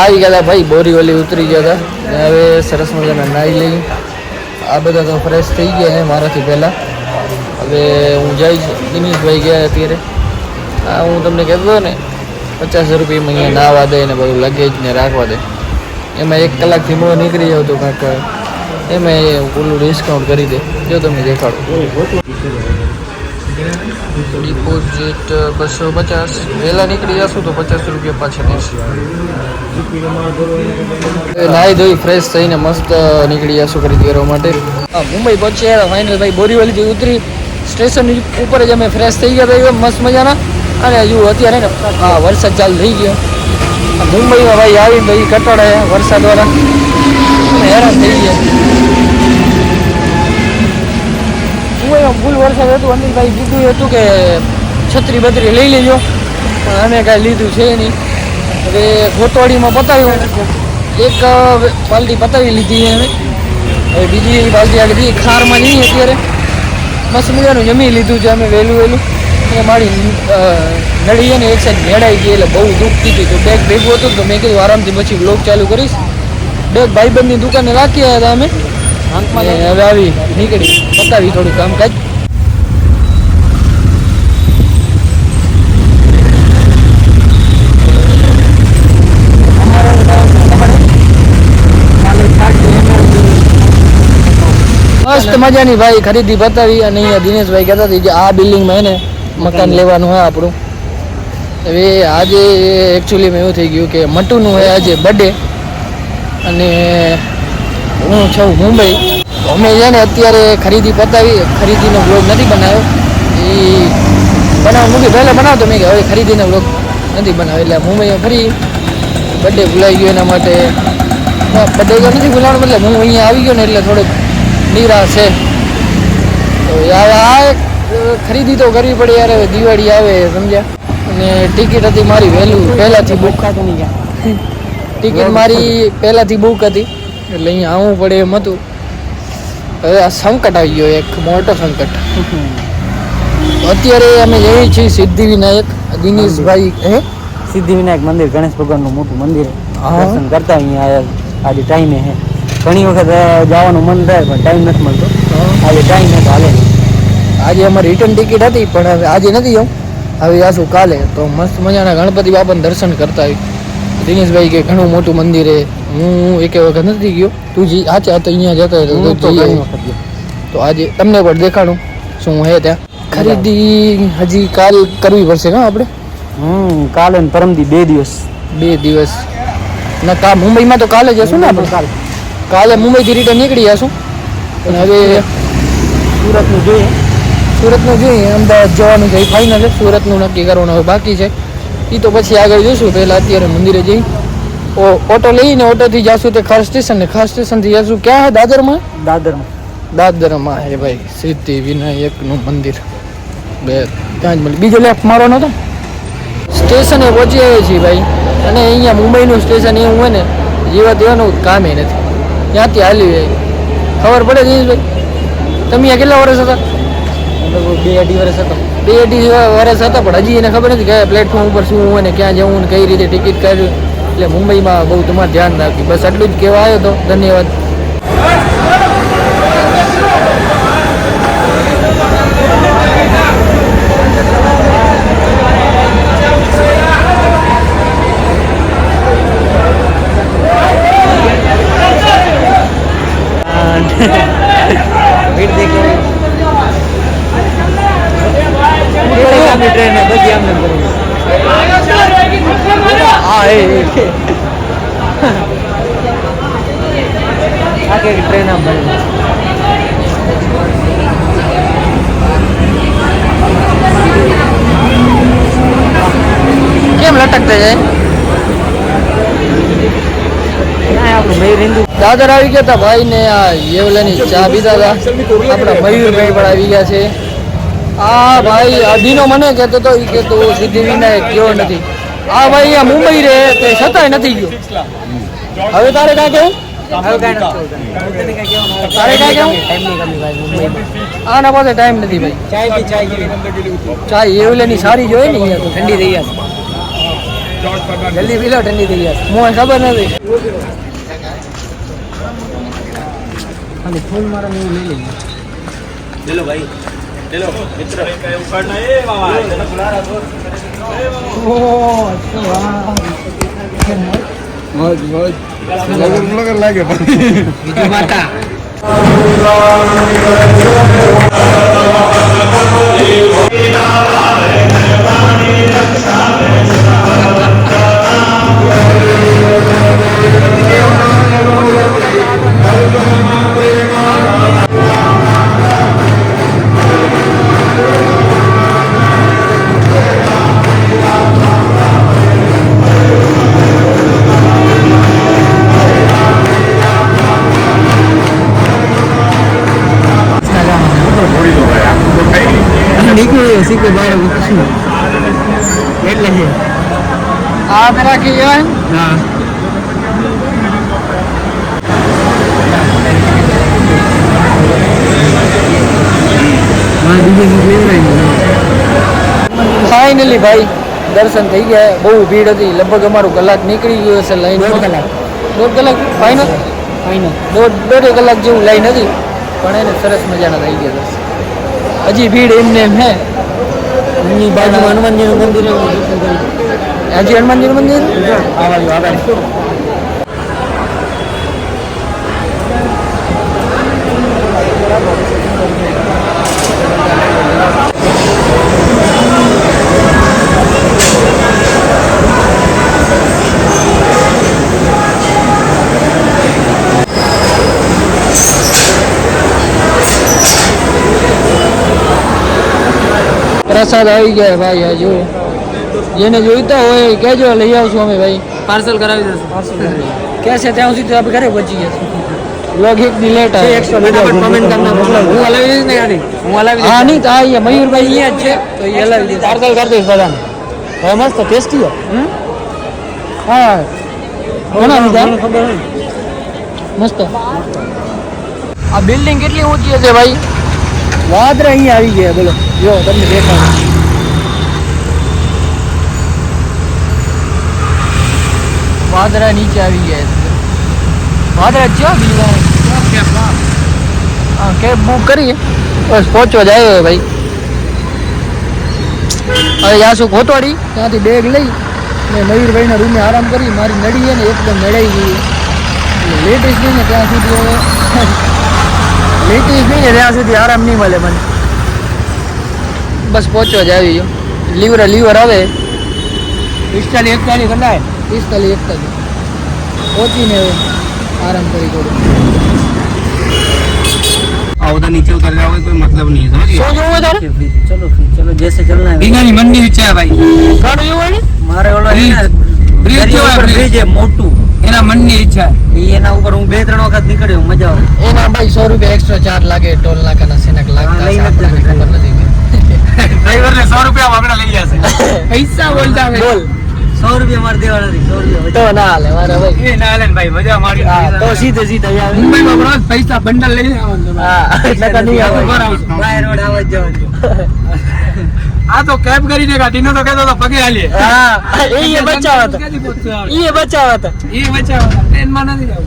આવી ગયા હતા ભાઈ, બોરીવલી ઉતરી ગયા હતા. હવે સરસ મજાના નાહી લઈ. આ બધા તો ફ્રેશ થઈ ગયા છે મારાથી પહેલાં. હવે હું જઈશ. દિનેશભાઈ ગયા અત્યારે. હા, હું તમને કહેતો ને 50 રૂપિયામાં અહીંયા નાહવા દે ને બધું લગેજ ને રાખવા દે. એમાં 1 કલાકથી મોં નીકળી જાવ તો કાંઈક એમાં ઓલું ડિસ્કાઉન્ટ કરી દે. જો તમને દેખાડો. ડિપોઝિટ 250. વહેલા નીકળી જશું તો 50 રૂપિયા પાછા દેશે. નાહી ધોઈ ફ્રેશ થઈને મસ્ત નીકળી જશું ખરીદી કરવા માટે. હા, મુંબઈ પહોંચ્યા ફાઇનલ ભાઈ. બોરીવલીથી ઉતરી સ્ટેશન ઉપર જ અમે ફ્રેશ થઈ ગયા ભાઈ, મસ્ત મજાના. અને હજુ અત્યારે ને હા વરસાદ ચાલુ થઈ ગયો મુંબઈમાં ભાઈ. આવી ભાઈ કટાડા વરસાદવાળા હેરાન થઈ ગયા. મુંબઈમાં ફૂલ વરસાદ હતું. અનિલભાઈ કીધું હતું કે છત્રી બત્રી લઈ લેજો, પણ અમે કાંઈ લીધું છે નહીં. હવે ગોતવાડીમાં પતાવ્યું, એક પાલટી પતાવી લીધી અમે. હવે બીજી પાલટી આગળ ખારમાં નહીં. અત્યારે મસ્ત મજાનું જમી લીધું છે અમે વહેલું. અને મારી નળી ને એક સાઈડ મેળાઈ ગઈ એટલે બહુ દુઃખતી હતી. તો બેગ ભેગું હતું તો મેં કીધું આરામથી પછી બ્લોગ ચાલુ કરીશ. બેગ ભાઈબંધની દુકાને રાખી આવ્યા હતા અમે. હવે આવી નીકળી પતાવી થોડું કામકાજ. મસ્ત મજાની ભાઈ ખરીદી બતાવી. અને અહીંયા દિનેશભાઈ કહેતા હતા કે આ બિલ્ડિંગમાં એને મકાન લેવાનું હોય આપણું. હવે આજે એકચ્યુઅલીમાં એવું થઈ ગયું કે મટુનું હોય આજે બર્થડે અને હું છું મુંબઈ. અમે છે ને અત્યારે ખરીદી પતાવી. ખરીદીનો બ્લોગ નથી બનાવ્યો. એ બનાવ મૂકી પહેલાં બનાવતો મેં કે હવે ખરીદીનો બ્લોગ નથી બનાવ્યો. એટલે મુંબઈમાં ફરી બર્થડે ભૂલાઈ ગયો. એના માટે બર્થડે તો નથી ભૂલાવાનો, મતલબ હું અહીંયા આવી ગયો ને એટલે થોડોક નિરાશ છે. તો આ ખરીદી તો કરવી પડે યાર. હવે દિવાળી આવે સમજ્યા. અને ટિકિટ હતી મારી પહેલાંથી બુક નહીં ગયા. ટિકિટ મારી પહેલાંથી બુક હતી એટલે અહીંયા આવવું પડે એમ હતું. હવે આ સંકટ આવી ગયો, એક મોટો સંકટ. અત્યારે અમે જઈએ છીએ સિદ્ધિવિનાયક. દિનેશભાઈ સિદ્ધિવિનાયક મંદિર ગણેશ ભગવાનનું મોટું મંદિર. દર્શન કરતા અહીંયા આજે ટાઈમે છે. ઘણી વખત જવાનું મન થાય પણ ટાઈમ નથી મળતો. આજે ટાઈમ નથી હાલે. આજે અમારી રિટર્ન ટિકિટ હતી પણ હવે આજે નથી જાઉં. હવે જાશું કાલે. તો મસ્ત મજાના ગણપતિ બાપાને દર્શન કરતા આવી. દિનેશભાઈ કે ઘણું મોટું મંદિર છે. હું એક વખત નથી ગયો. તું જી આચા તો અહીંયા જતો તો આજે તમને પણ દેખાડું શું હે ત્યાં. ખરીદી હજી કાલ કરવી પડશે ને આપણે. કાલે ને પરમદી 2 દિવસ ના. મુંબઈમાં તો કાલે જશું ને આપણે. કાલે મુંબઈથી રિટર્ન નીકળી જશું. અને હવે સુરતનું જોઈએ. અમદાવાદ જવાનું છે ફાઇનલ છે. સુરતનું નક્કી કરવાનું હવે બાકી છે. એ તો પછી આગળ જોઈશું. પહેલાં અત્યારે મંદિરે જઈ ઓટો લઈને ઓટોથી જઈશું તે ખાસ સ્ટેશન ને ખાસ સ્ટેશનથી જઈશું ક્યાં? દાદરમાં હે ભાઈ સિદ્ધિવિનાયકનું મંદિર. ત્યાં જ મળી. બીજો લેફ્ટ મારો નતો. સ્ટેશને પહોંચી આવ્યા છીએ ભાઈ. અને અહીંયા મુંબઈનું સ્ટેશન એવું હોય ને જેવા તેવાનું કામે નથી. ત્યાંથી હાલી જાય ખબર પડે દિનેશભાઈ. તમે અહીંયા કેટલા વર્ષ હતા? 2-2.5 વર્ષ હતા. 2-2.5 વર્ષ હતા પણ હજી એને ખબર નથી કયા પ્લેટફોર્મ ઉપર શું હોય ને ક્યાં જવું ને કઈ રીતે ટિકિટ કાઢવી. એટલે મુંબઈમાં બહુ તમારે ધ્યાન રાખી. બસ આટલું જ કહેવા આવ્યો હતો. ધન્યવાદ. ટ્રેન બધી આમને ટ્રેન આમ બની કેમ લટકતા જાય? દાદર આવી ગયા હતા ભાઈ ને આ યેવલાની ચા પીતા હતા. આપણા મયુરભાઈ પણ આવી ગયા છે. આ ભાઈ અધીનો મને કહેતો હતો કે તું સિદ્ધિવિનાયક ગયો નથી. આ ભાઈ અહીંયા મુંબઈ રહે તે છતાંય નથી ગયો. હવે તારે કાંઈ કેવું? આના પાસે ટાઈમ નથી ભાઈ. ચા એવલાની સારી જોઈએ ને અહીંયા તો ઠંડી થઈ જશે. જલ્દી પી લો, ઠંડી થઈ જાય. મોં ખબર નથી. ખાલી ફૂલ મારે એવું લઈ લઈએ. ચલો ભાઈ, ચલો મિત્ર ઉપાડના એ બાબા લાગે બીજું માતા નીકળી શીખે બહાર એટલે છે આ પેલા કે કહેવાય હા ફાઇનલી ભાઈ દર્શન થઈ ગયા. બહુ ભીડ હતી, લગભગ અમારું કલાક નીકળી ગયું હશે લાઈન. દોઢ કલાક ફાઇનલ દોઢ કલાક જેવું લાઈન હતી, પણ એને સરસ મજાના થઈ ગયા દર્શન. હજી ભીડ એમને એમ હે. એની બાજુમાં હનુમાનજીનું મંદિર, હજી હનુમાનજીનું મંદિર પ્રસાદ આવી ગયા ભાઈ. આ જો જેને જોઈતા હોય કહેજો, લઈ આવશું અમે ભાઈ. પાર્સલ કરાવી દઈશું. પાર્સલ ક્યાં છે ત્યાં સુધી આપણે ઘરે પહોંચી ગયા. લોગ એક દી લેટ આવે. કમેન્ટ કરના મોકલાવ. હું હલાવી દઈશ ને ગાડી. હું હલાવી દઈશ. હા નહીં તો આ મયુરભાઈ અહીંયા જ છે તો એ હલાવી દઈશ. પાર્સલ કરી દઈશ બધાને. હવે મસ્ત ટેસ્ટી હો. હા ઘણા બધા ખબર મસ્ત. આ બિલ્ડિંગ કેટલી ઊંચી હશે ભાઈ. વાદરા અહીંયા આવી ગયા. બોલો જો તમને દેખાય. વાદરા નીચે આવી ગયા. વાદરા ક્યાં બીજા હા કેબ બુક કરીએ બસ પહોંચવા જાય હવે ભાઈ. હવે યાસુ ખોટવાડી ત્યાંથી બેગ લઈ ને મયુરભાઈના રૂમે આરામ કરી. મારી નડી ને એકદમ નડાઈ ગઈ. લેટેસ્ટ નહીં ને ત્યાં સુધી હવે લેટેસ્ટ નહીં ને ત્યાં સુધી આરામ નહીં મળે મને. બસ પહોંચવા જ આવી ગયો. લીવર આવે 45-41 કલાક 45-41 પહોંચીને હવે આરામ કરી થોડું. उधर नीचे उतर जाओगे कोई मतलब नहीं है, समझिए। सो जाओगे तारे चलो चलो जैसे चलना है बीना ની મંડી છે ભાઈ. કાઢો એવું હોય ને મારે ઓલો છે ને બ્રિજ દરિયા કેવો ઉપર બ્રિજ? બ્રિજ છે મોટું એના મનની ઈચ્છા. ઈ એના ઉપર હું 2-3 વખત નીકળ્યો મજા આવે. એના ભાઈ 100 રૂપિયા એક્સ્ટ્રા ચાર્જ લાગે. ટોલ નાકાના સેનક લાગતા લઈ હશે, નથી આપણને ખબર નથી. ડ્રાઈવર ને 100 રૂપિયા આપણે લઈ જશે. પૈસા બોલતા હવે. બોલ 100 રૂપિયા મારે દેવાના નથી. 100 રૂપિયા તો ના હાલે મારે ભાઈ. એ ના લે ને ભાઈ, મજા મારી. હા તો સીધે સીધા આવે. મુંબઈમાં બરોબર પૈસા બંડલ લઈ આવવાનું તમે. હા એટલે તો નહીં આવે. બાય રોડ આવવા જ જવાનું. આ તો કેબ કરીને ગાડીનો તો કહેતો તો પગે હાલીએ. હા એ બચાવ હતા. ક્યાંથી પહોંચશે? એ બચાવ હતા. એ બચાવ ટ્રેનમાં નથી જવું.